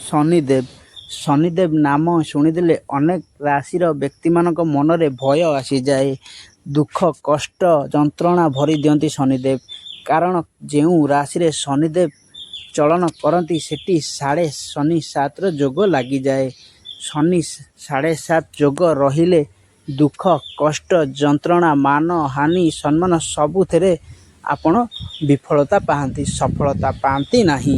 ଶନିଦେବ ଶନିଦେବ ନାମ ଶୁଣିଦେଲେ ଅନେକ ରାଶିର ବ୍ୟକ୍ତିମାନଙ୍କ ମନରେ ଭୟ ଆସିଯାଏ। ଦୁଃଖ କଷ୍ଟ ଯନ୍ତ୍ରଣା ଭରି ଦିଅନ୍ତି ଶନିଦେବ। କାରଣ ଯେଉଁ ରାଶିରେ ଶନିଦେବ ଚଳନ କରନ୍ତି ସେଠି ସାଢ଼େ ଶନି ସାତର ଯୋଗ ଲାଗିଯାଏ। ଶନି ସାଢ଼େ ସାତ ଯୋଗ ରହିଲେ ଦୁଃଖ କଷ୍ଟ ଯନ୍ତ୍ରଣା ମାନ ହାନି ସମ୍ମାନ ସବୁଥିରେ ଆପଣ ବିଫଳତା ପାଆନ୍ତି, ସଫଳତା ପାଆନ୍ତି ନାହିଁ।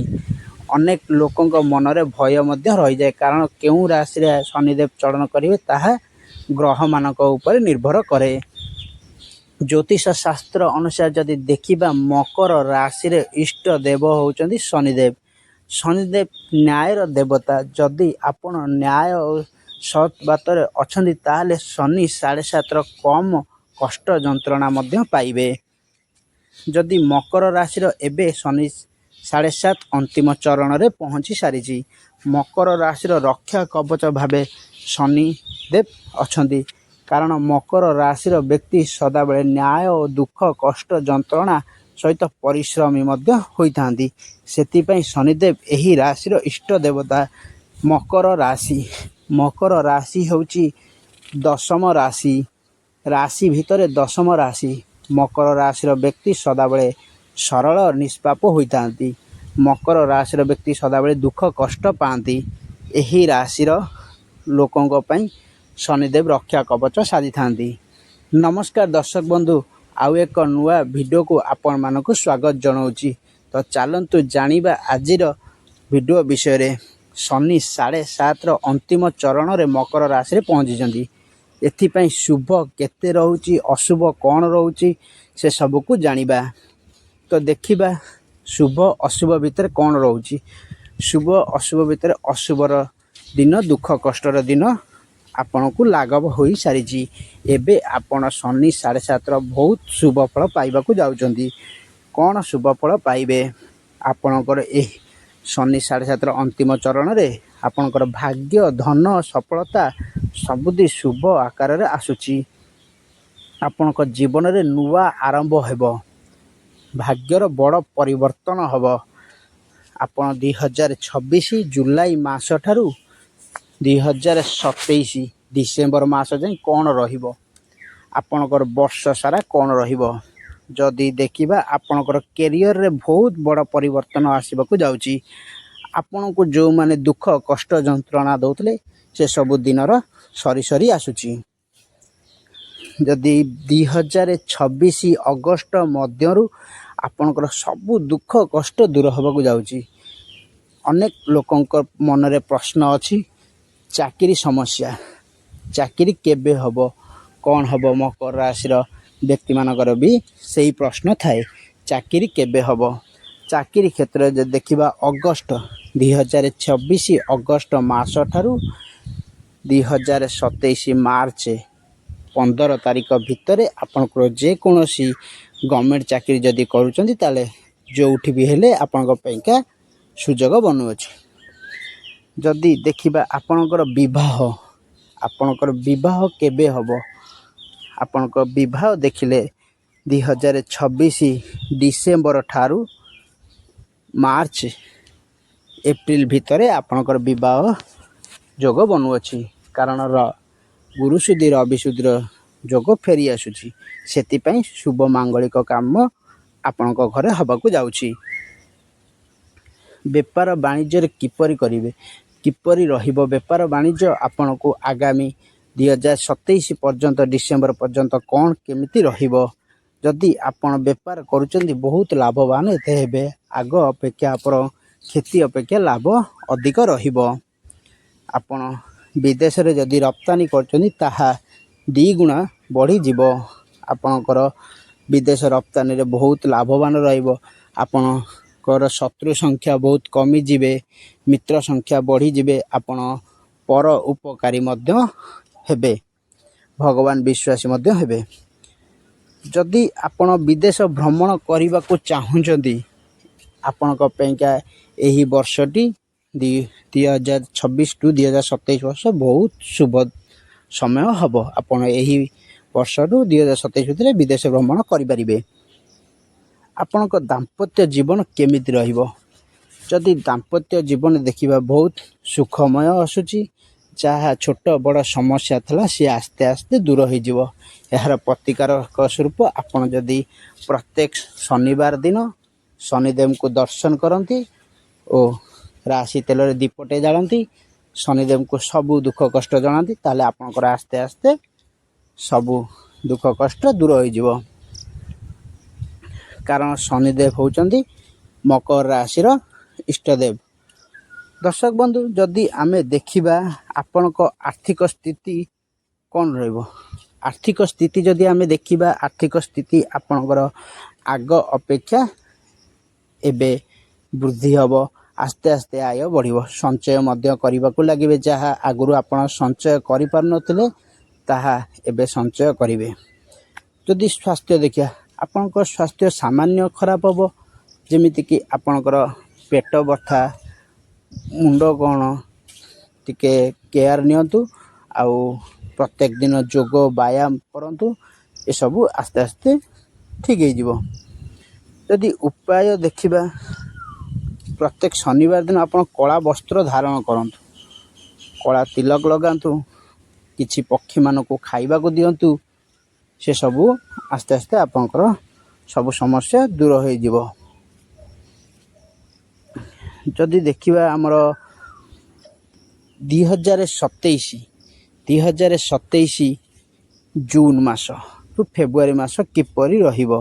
ଅନେକ ଲୋକଙ୍କ ମନରେ ଭୟ ମଧ୍ୟ ରହିଯାଏ। କାରଣ କେଉଁ ରାଶିରେ ଶନିଦେବ ଚଳନ କରିବେ ତାହା ଗ୍ରହମାନଙ୍କ ଉପରେ ନିର୍ଭର କରେ। ଜ୍ୟୋତିଷ ଶାସ୍ତ୍ର ଅନୁସାରେ ଯଦି ଦେଖିବା, ମକର ରାଶିରେ ଇଷ୍ଟ ଦେବ ହେଉଛନ୍ତି ଶନିଦେବ। ଶନିଦେବ ନ୍ୟାୟର ଦେବତା। ଯଦି ଆପଣ ନ୍ୟାୟ ଓ ସତ୍ ବାତରେ ଅଛନ୍ତି ତାହେଲେ ଶନି ସାଢ଼େ ସାତର କମ୍ କଷ୍ଟ ଯନ୍ତ୍ରଣା ମଧ୍ୟ ପାଇବେ। ଯଦି ମକର ରାଶିର ଏବେ ଶନି ସାଢ଼େ ସାତ ଅନ୍ତିମ ଚରଣରେ ପହଞ୍ଚି ସାରିଛି। ମକର ରାଶିର ରକ୍ଷା କବଚ ଭାବେ ଶନିଦେବ ଅଛନ୍ତି। କାରଣ ମକର ରାଶିର ବ୍ୟକ୍ତି ସଦାବେଳେ ନ୍ୟାୟ ଓ ଦୁଃଖ କଷ୍ଟ ଯନ୍ତ୍ରଣା ସହିତ ପରିଶ୍ରମୀ ମଧ୍ୟ ହୋଇଥାନ୍ତି। ସେଥିପାଇଁ ଶନିଦେବ ଏହି ରାଶିର ଇଷ୍ଟ ଦେବତା। ମକର ରାଶି ହେଉଛି ଦଶମ ରାଶି। ରାଶି ଭିତରେ ଦଶମ ରାଶି। ମକର ରାଶିର ବ୍ୟକ୍ତି ସଦାବେଳେ ସରଳ ନିଷ୍ପାପ ହୋଇଥାନ୍ତି। ମକର ରାଶିର ବ୍ୟକ୍ତି ସଦାବେଳେ ଦୁଃଖ କଷ୍ଟ ପାଆନ୍ତି। ଏହି ରାଶିର ଲୋକଙ୍କ ପାଇଁ ଶନିଦେବ ରକ୍ଷା କବଚ ସାଜିଥାନ୍ତି। ନମସ୍କାର ଦର୍ଶକ ବନ୍ଧୁ, ଆଉ ଏକ ନୂଆ ଭିଡ଼ିଓକୁ ଆପଣମାନଙ୍କୁ ସ୍ୱାଗତ ଜଣାଉଛି। ତ ଚାଲନ୍ତୁ ଜାଣିବା ଆଜିର ଭିଡ଼ିଓ ବିଷୟରେ। ଶନି ସାଢ଼େ ସାତର ଅନ୍ତିମ ଚରଣରେ ମକର ରାଶିରେ ପହଞ୍ଚିଛନ୍ତି। ଏଥିପାଇଁ ଶୁଭ କେତେ ରହୁଛି, ଅଶୁଭ କ'ଣ ରହୁଛି ସେସବୁକୁ ଜାଣିବା। ତ ଦେଖିବା ଶୁଭ ଅଶୁଭ ଭିତରେ କ'ଣ ରହୁଛି। ଶୁଭ ଅଶୁଭ ଭିତରେ ଅଶୁଭର ଦିନ, ଦୁଃଖ କଷ୍ଟର ଦିନ ଆପଣଙ୍କୁ ଲାଘବ ହୋଇସାରିଛି। ଏବେ ଆପଣ ଶନି ସାଢ଼େ ସାତର ବହୁତ ଶୁଭ ଫଳ ପାଇବାକୁ ଯାଉଛନ୍ତି। କ'ଣ ଶୁଭ ଫଳ ପାଇବେ? ଆପଣଙ୍କର ଏହି ଶନି ସାଢ଼େ ସାତର ଅନ୍ତିମ ଚରଣରେ ଆପଣଙ୍କର ଭାଗ୍ୟ ଧନ ସଫଳତା ସବୁଠି ଶୁଭ ଆକାରରେ ଆସୁଛି। ଆପଣଙ୍କ ଜୀବନରେ ନୂଆ ଆରମ୍ଭ ହେବ। ଭାଗ୍ୟର ବଡ଼ ପରିବର୍ତ୍ତନ ହେବ। ଆପଣ 2026 ଜୁଲାଇ ମାସ ଠାରୁ 2027 ଡିସେମ୍ବର ମାସ ଯାଏଁ କ'ଣ ରହିବ, ଆପଣଙ୍କର ବର୍ଷ ସାରା କ'ଣ ରହିବ। ଯଦି ଦେଖିବା, ଆପଣଙ୍କର କ୍ୟାରିୟରରେ ବହୁତ ବଡ଼ ପରିବର୍ତ୍ତନ ଆସିବାକୁ ଯାଉଛି। ଆପଣଙ୍କୁ ଯେଉଁମାନେ ଦୁଃଖ କଷ୍ଟ ଯନ୍ତ୍ରଣା ଦେଉଥିଲେ ସେସବୁ ଦିନର ସରି ଆସୁଛି। ଯଦି 2026 ଅଗଷ୍ଟ ମଧ୍ୟରୁ ଆପଣଙ୍କର ସବୁ ଦୁଃଖ କଷ୍ଟ ଦୂର ହେବାକୁ ଯାଉଛି। ଅନେକ ଲୋକଙ୍କ ମନରେ ପ୍ରଶ୍ନ ଅଛି, ଚାକିରି ସମସ୍ୟା, ଚାକିରି କେବେ ହେବ, କ'ଣ ହେବ? ମକର ରାଶିର ବ୍ୟକ୍ତିମାନଙ୍କର ବି ସେହି ପ୍ରଶ୍ନ ଥାଏ, ଚାକିରି କେବେ ହେବ। ଚାକିରି କ୍ଷେତ୍ରରେ ଯଦି ଦେଖିବା, ଅଗଷ୍ଟ 2026 ଅଗଷ୍ଟ ମାସ ଠାରୁ 2027 ମାର୍ଚ୍ଚ 15 ତାରିଖ ଭିତରେ ଆପଣଙ୍କର ଯେକୌଣସି ଗଭର୍ଣ୍ଣମେଣ୍ଟ ଚାକିରି ଯଦି କରୁଛନ୍ତି ତାହେଲେ ଯେଉଁଠି ବି ହେଲେ ଆପଣଙ୍କ ପାଇଁକା ସୁଯୋଗ ବନୁଅଛି। ଯଦି ଦେଖିବା ଆପଣଙ୍କର ବିବାହ କେବେ ହେବ? ଆପଣଙ୍କ ବିବାହ ଦେଖିଲେ 2026 ଡିସେମ୍ବର ଠାରୁ ମାର୍ଚ୍ଚ ଏପ୍ରିଲ ଭିତରେ ଆପଣଙ୍କର ବିବାହ ଯୋଗ ବନୁଅଛି। କାରଣ ଗୁରୁ ଶୁଦ୍ଧି ରବି ଶୁଦ୍ଧିର ଯୋଗ ଫେରି ଆସୁଛି। ସେଥିପାଇଁ ଶୁଭ ମାଙ୍ଗଳିକ କାମ ଆପଣଙ୍କ ଘରେ ହେବାକୁ ଯାଉଛି। ବେପାର ବାଣିଜ୍ୟରେ କିପରି କରିବେ, କିପରି ରହିବ ବେପାର ବାଣିଜ୍ୟ ଆପଣଙ୍କୁ ଆଗାମୀ 2027 ପର୍ଯ୍ୟନ୍ତ ଡିସେମ୍ବର ପର୍ଯ୍ୟନ୍ତ କ'ଣ କେମିତି ରହିବ। ଯଦି ଆପଣ ବେପାର କରୁଛନ୍ତି ବହୁତ ଲାଭବାନ ଏତେ ହେବେ। ଆଗ ଅପେକ୍ଷା ଆପଣ କ୍ଷତି ଅପେକ୍ଷା ଲାଭ ଅଧିକ ରହିବ। ଆପଣ ବିଦେଶରେ ଯଦି ରପ୍ତାନି କରୁଛନ୍ତି ତାହା 2 ଗୁଣା ବଢ଼ିଯିବ। ଆପଣଙ୍କର ବିଦେଶ ରପ୍ତାନିରେ ବହୁତ ଲାଭବାନ ରହିବ। ଆପଣଙ୍କର ଶତ୍ରୁ ସଂଖ୍ୟା ବହୁତ କମିଯିବେ, ମିତ୍ର ସଂଖ୍ୟା ବଢ଼ିଯିବେ। ଆପଣ ପର ଉପକାରୀ ମଧ୍ୟ ହେବେ, ଭଗବାନ ବିଶ୍ୱାସୀ ମଧ୍ୟ ହେବେ। ଯଦି ଆପଣ ବିଦେଶ ଭ୍ରମଣ କରିବାକୁ ଚାହୁଁଛନ୍ତି, ଆପଣଙ୍କ ପାଇଁକା ଏହି ବର୍ଷଟି 2026 ଟୁ 2027 ବର୍ଷ ବହୁତ ଶୁଭ ସମୟ ହେବ। ଆପଣ ଏହି ବର୍ଷରୁ 2027 ଭିତରେ ବିଦେଶ ଭ୍ରମଣ କରିପାରିବେ। ଆପଣଙ୍କ ଦାମ୍ପତ୍ୟ ଜୀବନ କେମିତି ରହିବ? ଯଦି ଦାମ୍ପତ୍ୟ ଜୀବନ ଦେଖିବା ବହୁତ ସୁଖମୟ ଆସୁଛି। ଯାହା ଛୋଟ ବଡ଼ ସମସ୍ୟା ଥିଲା ସିଏ ଆସ୍ତେ ଆସ୍ତେ ଦୂର ହୋଇଯିବ। ଏହାର ପ୍ରତିକାରକ ସ୍ୱରୂପ ଆପଣ ଯଦି ପ୍ରତ୍ୟେକ ଶନିବାର ଦିନ ଶନିଦେବଙ୍କୁ ଦର୍ଶନ କରନ୍ତି ଓ ରାଶି ତେଲରେ ଦୀପଟେ ଜାଳନ୍ତି, ଶନିଦେବଙ୍କୁ ସବୁ ଦୁଃଖ କଷ୍ଟ ଜଣାନ୍ତି, ତାହେଲେ ଆପଣଙ୍କର ଆସ୍ତେ ଆସ୍ତେ ସବୁ ଦୁଃଖ କଷ୍ଟ ଦୂର ହୋଇଯିବ। କାରଣ ଶନିଦେବ ହେଉଛନ୍ତି ମକର ରାଶିର ଇଷ୍ଟଦେବ। ଦର୍ଶକ ବନ୍ଧୁ, ଯଦି ଆମେ ଦେଖିବା ଆପଣଙ୍କ ଆର୍ଥିକ ସ୍ଥିତି କ'ଣ ରହିବ? ଆର୍ଥିକ ସ୍ଥିତି ଯଦି ଆମେ ଦେଖିବା, ଆର୍ଥିକ ସ୍ଥିତି ଆପଣଙ୍କର ଆଗ ଅପେକ୍ଷା ଏବେ ବୃଦ୍ଧି ହେବ। ଆସ୍ତେ ଆସ୍ତେ ଆୟ ବଢ଼ିବ। ସଞ୍ଚୟ ମଧ୍ୟ କରିବାକୁ ଲାଗିବେ। ଯାହା ଆଗରୁ ଆପଣ ସଞ୍ଚୟ କରିପାରୁନଥିଲେ ତାହା ଏବେ ସଞ୍ଚୟ କରିବେ। ଯଦି ସ୍ୱାସ୍ଥ୍ୟ ଦେଖିବା, ଆପଣଙ୍କ ସ୍ୱାସ୍ଥ୍ୟ ସାମାନ୍ୟ ଖରାପ ହେବ। ଯେମିତିକି ଆପଣଙ୍କର ପେଟ ବଥା, ମୁଣ୍ଡ କ'ଣ, ଟିକେ କେୟାର ନିଅନ୍ତୁ। ଆଉ ପ୍ରତ୍ୟେକ ଦିନ ଯୋଗ ବ୍ୟାୟାମ କରନ୍ତୁ। ଏସବୁ ଆସ୍ତେ ଆସ୍ତେ ଠିକ୍ ହେଇଯିବ। ଯଦି ଉପାୟ ଦେଖିବା, ପ୍ରତ୍ୟେକ ଶନିବାର ଦିନ ଆପଣ କଳା ବସ୍ତ୍ର ଧାରଣ କରନ୍ତୁ, କଳା ତିଲକ ଲଗାନ୍ତୁ, କିଛି ପକ୍ଷୀମାନଙ୍କୁ ଖାଇବାକୁ ଦିଅନ୍ତୁ। ସେସବୁ ଆସ୍ତେ ଆସ୍ତେ ଆପଣଙ୍କର ସବୁ ସମସ୍ୟା ଦୂର ହୋଇଯିବ। ଯଦି ଦେଖିବା ଆମର 2027 ଜୁନ୍ ମାସରୁ ଫେବୃଆରୀ ମାସ କିପରି ରହିବ?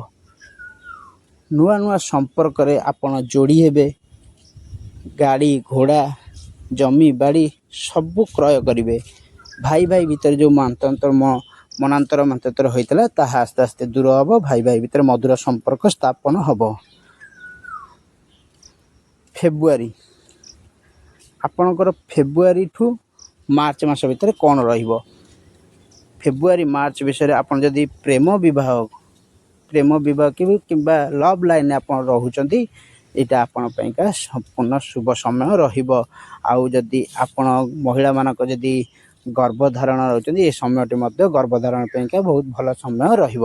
ନୂଆ ନୂଆ ସମ୍ପର୍କରେ ଆପଣ ଯୋଡ଼ି ହେବେ। ଗାଡ଼ି ଘୋଡ଼ା ଜମି ବାଡ଼ି ସବୁ କ୍ରୟ କରିବେ। ଭାଇ ଭାଇ ଭିତରେ ଯେଉଁ ମନାନ୍ତର ହୋଇଥିଲା ତାହା ଆସ୍ତେ ଆସ୍ତେ ଦୂର ହେବ। ଭାଇ ଭାଇ ଭିତରେ ମଧୁର ସମ୍ପର୍କ ସ୍ଥାପନ ହେବ। ଫେବୃଆରୀ, ଆପଣଙ୍କର ଫେବୃଆରୀଠୁ ମାର୍ଚ୍ଚ ମାସ ଭିତରେ କ'ଣ ରହିବ? ଫେବୃଆରୀ ମାର୍ଚ୍ଚ ବିଷୟରେ ଆପଣ ଯଦି ପ୍ରେମ ବିବାହ କିମ୍ବା ଲଭ୍ ଲାଇନ୍ରେ ଆପଣ ରହୁଛନ୍ତି, ଏଇଟା ଆପଣଙ୍କ ପାଇଁକା ସମ୍ପୂର୍ଣ୍ଣ ଶୁଭ ସମୟ ରହିବ। ଆଉ ଯଦି ଆପଣ ମହିଳାମାନଙ୍କ ଯଦି ଗର୍ଭଧାରଣ ରହୁଛନ୍ତି, ଏ ସମୟଟି ମଧ୍ୟ ଗର୍ଭଧାରଣ ପାଇଁକା ବହୁତ ଭଲ ସମୟ ରହିବ।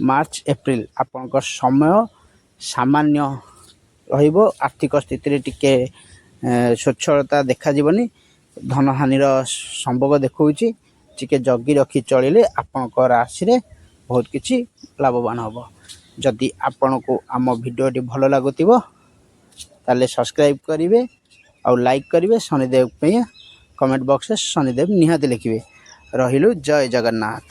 ମାର୍ଚ୍ଚ ଏପ୍ରିଲ ଆପଣଙ୍କ ସମୟ ସାମାନ୍ୟ ରହିବ। ଆର୍ଥିକ ସ୍ଥିତିରେ ଟିକେ ସ୍ୱଚ୍ଛଳତା ଦେଖାଯିବନି। ଧନହାନିର ସମ୍ଭୋଗ ଦେଖାଉଛି। ଟିକେ ଜଗି ରଖି ଚଳିଲେ ଆପଣଙ୍କ ରାଶିରେ ବହୁତ କିଛି ଲାଭବାନ ହେବ। ଯଦି ଆପଣଙ୍କୁ ଆମ ଭିଡ଼ିଓଟି ଭଲ ଲାଗୁଥିବ ତାହେଲେ ସବସ୍କ୍ରାଇବ୍ କରିବେ ଆଉ ଲାଇକ୍ କରିବେ। ଶନିଦେବ ପାଇଁ କମେଣ୍ଟ ବକ୍ସରେ ଶନିଦେବ ନିହାତି ଲେଖିବେ। ରହିଲୁ, ଜୟ ଜଗନ୍ନାଥ।